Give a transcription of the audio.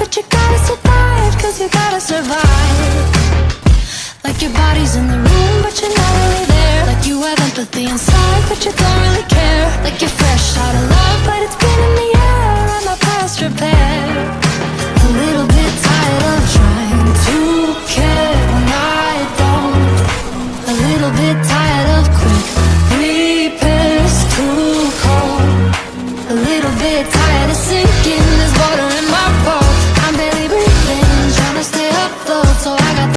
but you gotta survive, cause you gotta survive. Like your body's in the room, but you're not really there. Like you have empathy inside, but you don't really care. Like you're fresh out of love, but it's been a minute.